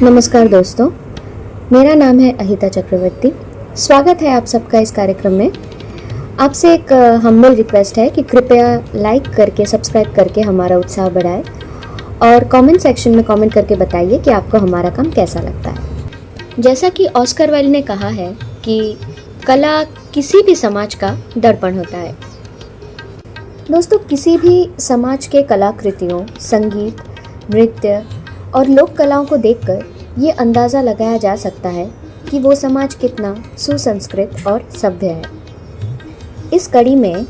नमस्कार दोस्तों, मेरा नाम है अहिता चक्रवर्ती। स्वागत है आप सबका इस कार्यक्रम में। आपसे एक हम्बल रिक्वेस्ट है कि कृपया लाइक करके सब्सक्राइब करके हमारा उत्साह बढ़ाएं और कमेंट सेक्शन में कमेंट करके बताइए कि आपको हमारा काम कैसा लगता है। जैसा कि ऑस्कर वाइल्ड ने कहा है कि कला किसी भी समाज का दर्पण होता है। दोस्तों, किसी भी समाज के कलाकृतियों, संगीत, नृत्य और लोक कलाओं को देखकर ये अंदाज़ा लगाया जा सकता है कि वो समाज कितना सुसंस्कृत और सभ्य है। इस कड़ी में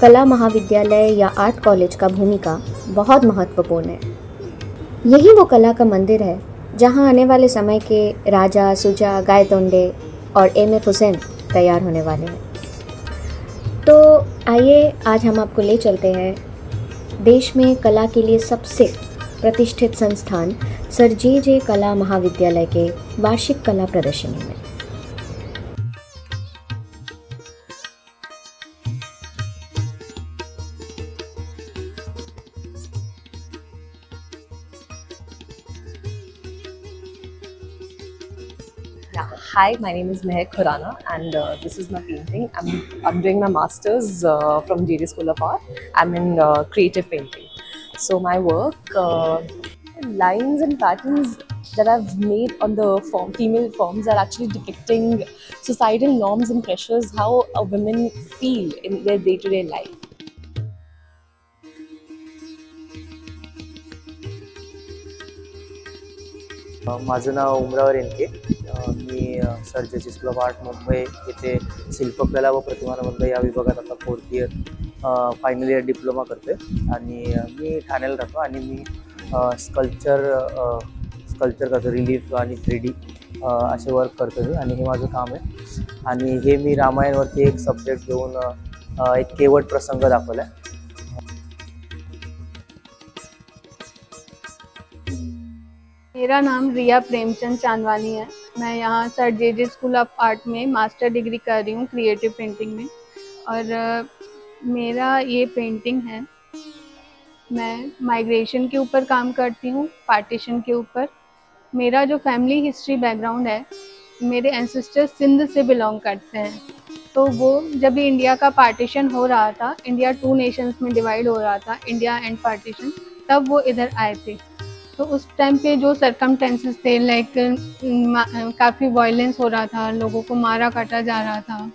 कला महाविद्यालय या आर्ट कॉलेज का भूमिका बहुत महत्वपूर्ण है। यही वो कला का मंदिर है जहां आने वाले समय के राजा, सुजा, गायतोंडे और एम.एफ. हुसैन तैयार होने वाले हैं। तो आइए आज हम आपको ले चलते हैं देश में कला के लिए सबसे प्रतिष्ठित संस्थान सर जे कला महाविद्यालय के वार्षिक कला प्रदर्शनी में। Yeah. Hi, my name is Mehak Khurana and this is my painting. I'm doing my master's from JD School of Art. I'm in creative painting. So my work, lines and patterns that I've made on the female forms are actually depicting societal norms and pressures, how women feel in their day-to-day life. माझं नाव उमरावर येनके. मी sir J school of art Mumbai येथे शिल्पकला व प्रतिमानबंध या विभागात आता 4th year final year diploma करते आणि मी ठाण्याला राहतो आणि मी स्कल्पचर करतो, रिलीफ आणि 3D असे वर्क करतो मी आणि हे माझं काम आहे. आणि हे मी रामायणवरती एक सब्जेक्ट घेऊन एक केवट प्रसंग दाखवला आहे. मेरा नाम रिया प्रेमचंद चांदवानी है। मैं यहाँ sir J school of art में मास्टर डिग्री कर रही हूँ क्रिएटिव पेंटिंग में। और मेरा ये पेंटिंग है, मैं माइग्रेशन के ऊपर काम करती हूँ, पार्टीशन के ऊपर। मेरा जो फैमिली हिस्ट्री बैकग्राउंड है, मेरे एंसेस्टर्स सिंध से बिलोंग करते हैं। तो वो जब भी इंडिया का पार्टीशन हो रहा था, इंडिया 2 नेशंस में डिवाइड हो रहा था, इंडिया एंड पार्टीशन, तब वो इधर आए थे। तो उस टाइम पे जो सरकमटेंसेस थे, लाइक काफ़ी वायलेंस हो रहा था, लोगों को मारा काटा जा रहा था,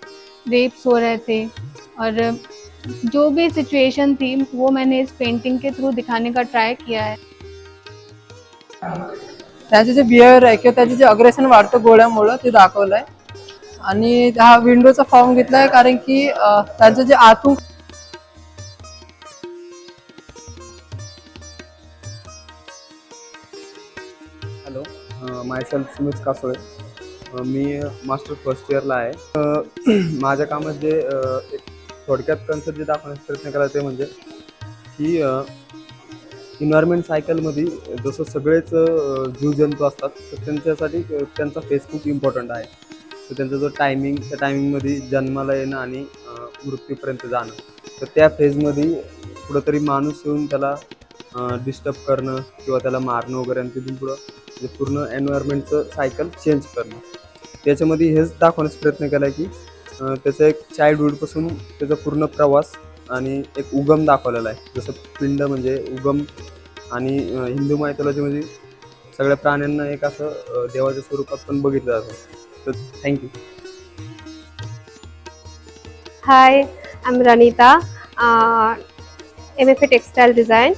रेप्स हो रहे थे, और जो भी सिचुएशन थी वो मैंने इस पेंटिंग के थ्रू दिखाने का ट्राय किया है। त्याचे जे बिहेवियर आहे किंवा त्याचे जे अग्रेशन वाढतं गोळ्यामुळं ते दाखवलं आहे. आणि हा विंडोचा फॉर्म घेतला आहे कारण की त्यांचं जे आतून हॅलो, मायसेल्फ सुमित कासोळे. मी मास्टर फर्स्ट इयरला आहे. माझ्या कामात जे एक थोडक्यात कन्सेप्ट जे दाखवण्याचा प्रयत्न करायचा ते म्हणजे की इन्व्हायरमेंट सायकलमध्ये जसं सगळेच जीवजंतू असतात तर त्यांच्यासाठी त्यांचा फेस खूप इम्पॉर्टंट आहे. तर त्यांचा जो टायमिंग, त्या टायमिंगमध्ये जन्माला येणं आणि मृत्यूपर्यंत जाणं, तर त्या फेजमध्ये कुठंतरी माणूस येऊन त्याला डिस्टर्ब करणं किंवा त्याला मारणं वगैरे, आणि तिथून पुढं जे पूर्ण एन्व्हायरमेंटचं सायकल चेंज करणं. त्याच्यामध्ये हेच दाखवण्याचा प्रयत्न केला आहे की त्याचं एक चाइल्डहूडपासून त्याचा पूर्ण प्रवास आणि एक उगम दाखवलेला आहे. जसं पिंड म्हणजे उगम, आणि हिंदू मायथॉलॉजीमध्ये सगळ्या प्राण्यांना एक असं देवाच्या स्वरूपात पण बघितलं जातं. तर thank you. Hi, I'm Ranita, MFA Textile Design,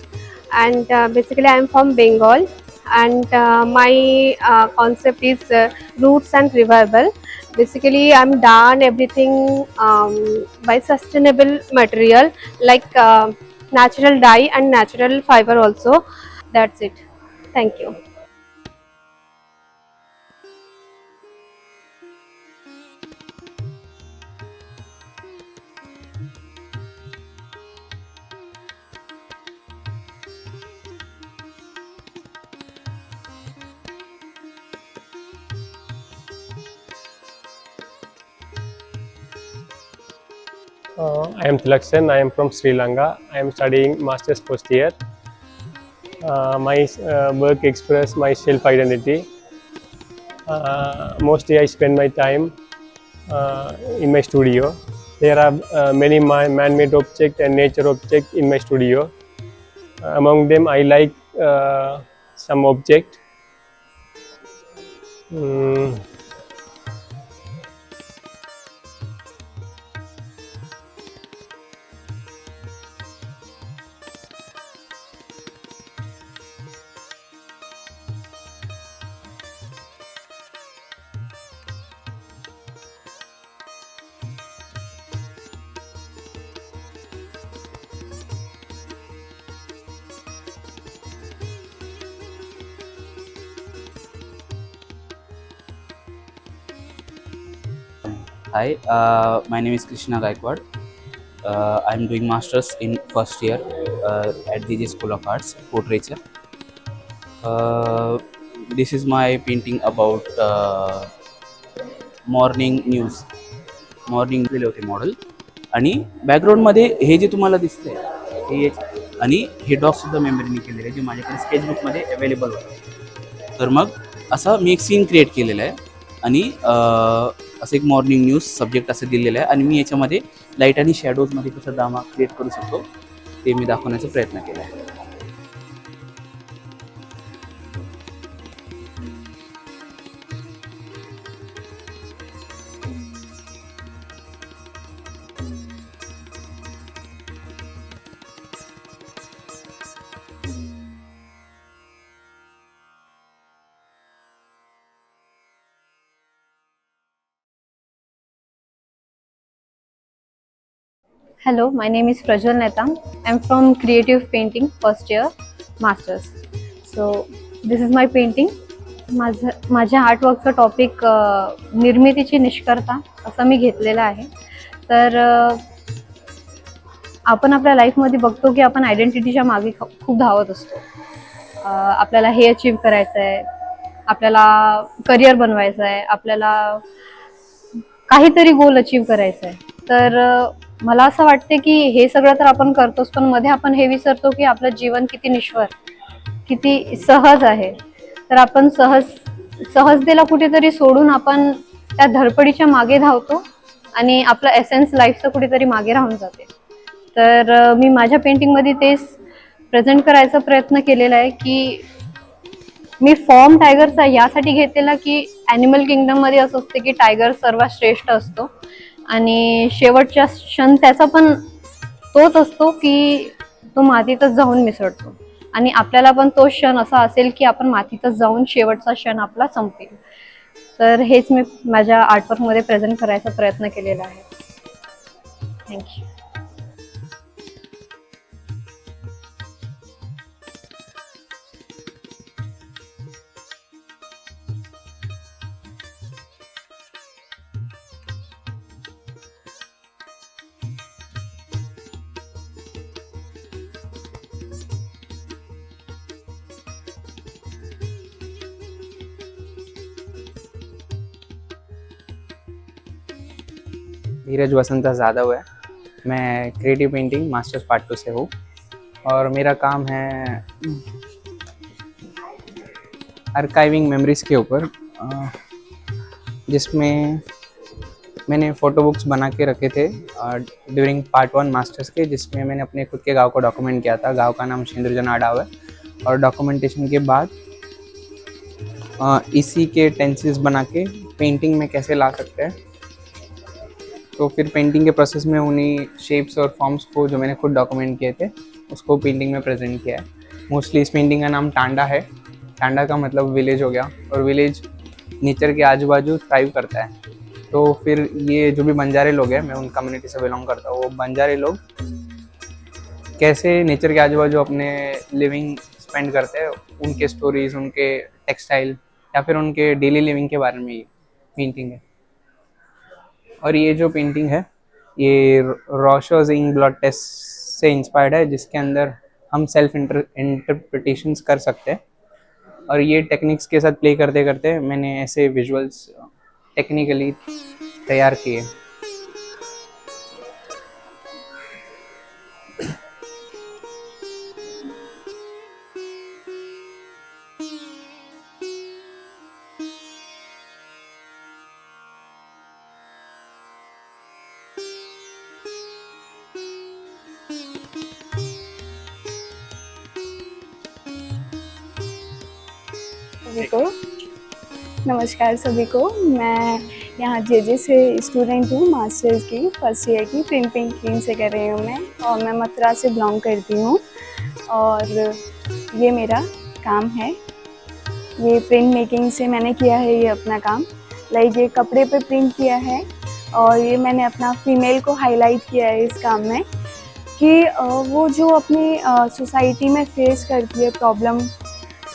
and basically I'm from Bengal, and my concept is roots and revival. Basically, I'm done everything by sustainable material like natural dye and natural fiber also. That's it. Thank you. I am Tilak Sen. I am from Sri Lanka. I am studying master's first year. My work express my self identity Mostly I spend my time in my studio. There are many man-made objects and nature objects in my studio. Among them, I like some object. Mm, Hi, my name is Krishna Gaikwad. I'm doing masters in first year at DG School of Arts, Portraiture. This is my painting about morning news morning दिले होते model आणि बॅकग्राऊंडमध्ये हे जे तुम्हाला दिसतंय हे आणि हे डॉगसुद्धा मेमरीने केलेलं आहे जे माझ्याकडे स्केचबुकमध्ये available होतं. तर मग असं मी एक सीन क्रिएट केलेलं आहे आणि असं एक मॉर्निंग न्यूज सब्जेक्ट असं दिलेलं आहे आणि मी याच्यामध्ये लाईट आणि शॅडोजमध्ये कसं ड्रामा क्रिएट करू शकतो ते मी दाखवण्याचा प्रयत्न केला आहे. Hello, my name is Prajwal Netam. I'm from Creative Painting, first year, Masters. So, this is my painting. माझ्या आर्टवर्कचं टॉपिक निर्मितीची निष्कर्ता असं मी घेतलेलं आहे. तर आपण आपल्या लाईफमध्ये बघतो की आपण आयडेंटिटीच्या मागे खूप धावत असतो. आपल्याला हे अचीव करायचं आहे, आपल्याला करिअर बनवायचं आहे, आपल्याला काहीतरी गोल अचीव करायचं आहे. तर मला असं वाटते की हे सगळं तर आपण करतोच, पण मध्ये आपण हे विसरतो की आपलं जीवन किती निश्वर, किती सहज आहे. तर आपण सहजतेला कुठेतरी सोडून आपण त्या धडपडीच्या मागे धावतो आणि आपलं एसेन्स लाईफचं कुठेतरी मागे राहून जाते. तर मी माझ्या पेंटिंगमध्ये तेच प्रेझेंट करायचा प्रयत्न केलेला आहे की मी फॉर्म टायगरचा यासाठी घेतलेला की ॲनिमल किंगडममध्ये असं असते की टायगर सर्वात श्रेष्ठ असतो आणि शेवटचा क्षण त्याचा पण तोच असतो की तो मातीतच जाऊन मिसळतो आणि आपल्याला पण तो क्षण असा असेल की आपण मातीतच जाऊन शेवटचा क्षण आपला संपेल. तर हेच मी माझ्या आर्टवर्कमध्ये प्रेझेंट करायचा प्रयत्न केलेला आहे. थँक्यू. धीरज वसंता जादव है. मैं क्रिएटिव पेंटिंग मास्टर्स पार्ट 2 से हूँ और मेरा काम है आर्काइविंग मेमोरीज़ के ऊपर, जिसमें मैंने फ़ोटो बुक्स बना के रखे थे ड्यूरिंग पार्ट 1 मास्टर्स के, जिसमें मैंने अपने खुद के गांव को डॉक्यूमेंट किया था. गांव का नाम शेंद्रजना डाव है और डॉक्यूमेंटेशन के बाद इसी के टेंसिल्स बना के पेंटिंग में कैसे ला सकते हैं. तो फिर पेंटिंग के प्रोसेस में उन्हीं शेप्स और फॉर्म्स को जो मैंने खुद डॉक्यूमेंट किए थे उसको पेंटिंग में प्रेजेंट किया है. मोस्टली इस पेंटिंग का नाम टांडा है. टांडा का मतलब विलेज हो गया और विलेज नेचर के आजू बाजू थ्राइव करता है. तो फिर ये जो भी बंजारे लोग हैं, मैं उन कम्युनिटी से बिलोंग करता हूँ, वो बंजारे लोग कैसे नेचर के आजू बाजू अपने लिविंग स्पेंड करते हैं, उनके स्टोरीज, उनके टेक्सटाइल या फिर उनके डेली लिविंग के बारे में ये पेंटिंग है. और ये जो पेंटिंग है ये रॉशो जिंग ब्लड टेस्ट से इंस्पायर्ड है, जिसके अंदर हम सेल्फ इंटरप्रिटेशंस कर सकते हैं. और ये टेक्निक्स के साथ प्ले करते करते मैंने ऐसे विजुअल्स टेक्निकली तैयार किए. सभी को। नमस्कार सभी को। मैं यहाँ जेजे से स्टूडेंट हूँ, मास्टर्स की फर्स्ट ईयर की प्रिंट पेंटिंग से कर रही हूँ मैं, और मैं मथुरा से बिलोंग करती हूँ। और ये मेरा काम है, ये प्रिंट मेकिंग से मैंने किया है ये अपना काम। लाइक ये कपड़े पे प्रिंट किया है, और ये मैंने अपना फीमेल को हाईलाइट किया है इस काम में, कि वो जो अपनी सोसाइटी में फेस करती है प्रॉब्लम,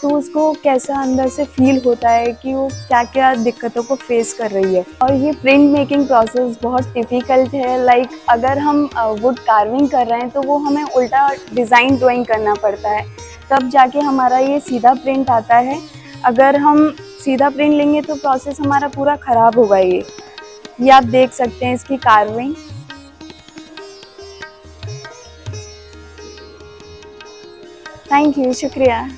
तो उसको कैसा अंदर से फील होता है कि वो क्या क्या दिक्कतों को फेस कर रही है। और ये प्रिंट मेकिंग प्रोसेस बहुत डिफ़िकल्ट है। लाइक अगर हम वुड कार्विंग कर रहे हैं तो वो हमें उल्टा डिज़ाइन ड्राइंग करना पड़ता है, तब जाके हमारा ये सीधा प्रिंट आता है। अगर हम सीधा प्रिंट लेंगे तो प्रोसेस हमारा पूरा ख़राब होगा। ये आप देख सकते हैं इसकी कार्विंग। थैंक यू, शुक्रिया।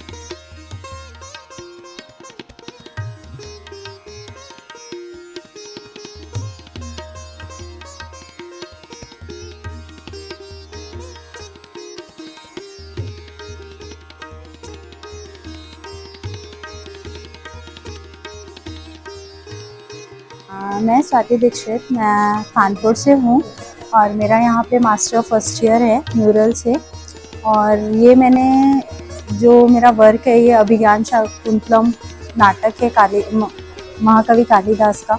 मैं स्वाति दीक्षित, मैं कानपुर से हूँ और मेरा यहाँ पे मास्टर फर्स्ट ईयर है म्यूरल से। और ये मैंने जो मेरा वर्क है ये अभिज्ञान शाकुंतलम नाटक है महाकवि कालिदास का,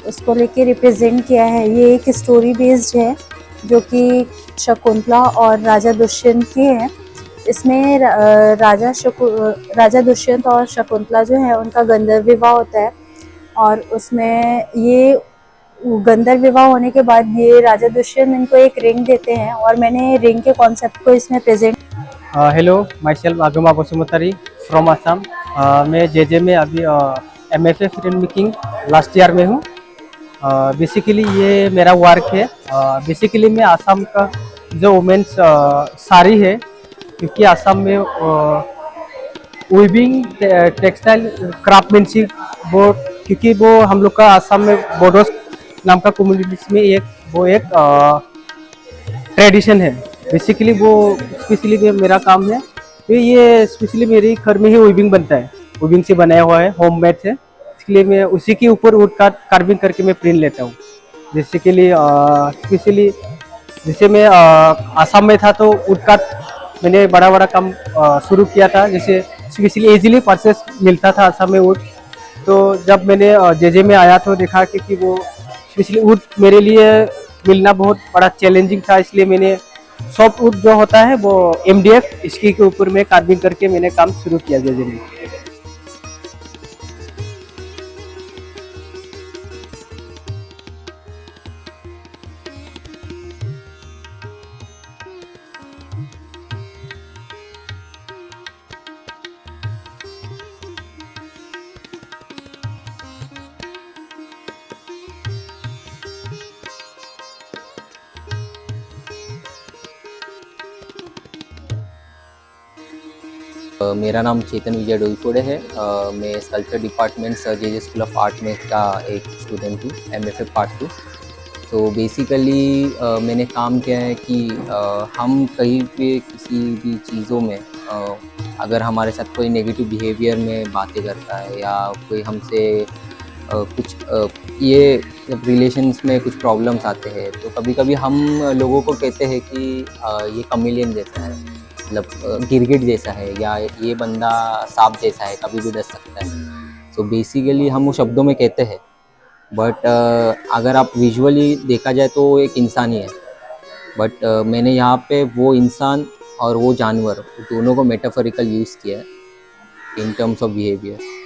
उसको लेके रिप्रेजेंट किया है। ये एक स्टोरी बेस्ड है जो कि शकुंतला और राजा दुष्यंत की है। इसमें राजा दुष्यंत और शकुंतला जो है उनका गंधर्व विवाह होता है, और उसमें ये गंधर्व विवाह होने के बाद ये राजा दुष्यंत इनको एक रिंग देते हैं, और मैंने रिंग के कॉन्सेप्ट को इसमें present. Hello, my self आगमा Basumatary from Assam. मैं जेजे में अभी MFA print making last year में हूँ। बेसिकली ये मेरा वर्क है। बेसिकली मैं आसाम का जो वुमेन्स साड़ी है, क्योंकि आसाम में वीविंग टेक्सटाइल क्राफ्टमैनशिप वो, क्योंकि वो हम लोग का आसाम में बोडो नाम का कम्युनिटीज में एक ट्रेडिशन है। बेसिकली वो स्पेशली मेरा काम है, तो ये स्पेशली मेरे घर में ही वीविंग बनता है, वीविंग से बनाया हुआ है, होममेड है। इसलिए मैं उसी के ऊपर वुड कार्विंग करके मैं प्रिंट लेता हूँ। जैसे कि स्पेशली जैसे मैं आसाम में था तो वुड कार्ट मैंने बड़ा काम शुरू किया था। जैसे स्पेशली इजीली परचेस मिलता था आसाम में वुड। तो जब मैंने जेजे में आया तो देखा कि वो स्पेशली वुड मेरे लिए मिलना बहुत बड़ा चैलेंजिंग था। इसलिए मैंने सॉफ्ट वुड जो होता है वो MDF इसके ऊपर में कार्विंग करके मैंने काम शुरू किया जेजे में। मेरा नाम चेतन विजय डोईफोड़े है। मैं sculpture department JJ school of art में का एक स्टूडेंट हूँ, MFA पार्ट 2। तो बेसिकली मैंने काम किया है कि हम कहीं पे किसी भी चीज़ों में अगर हमारे साथ कोई नेगेटिव बिहेवियर में बातें करता है या कोई हमसे कुछ ये रिलेशंस में कुछ प्रॉब्लम्स आते हैं, तो कभी कभी हम लोगों को कहते हैं कि ये कमिलियन जैसा है, मतलब गिरगिट जैसा है, या ये बंदा सांप जैसा है, कभी भी डस सकता है। सो बेसिकली हम वो शब्दों में कहते हैं, बट अगर आप विजुअली देखा जाए तो एक इंसान ही है। बट मैंने यहाँ पे वो इंसान और वो जानवर दोनों को मेटाफोरिकल यूज़ किया है इन टर्म्स ऑफ बिहेवियर।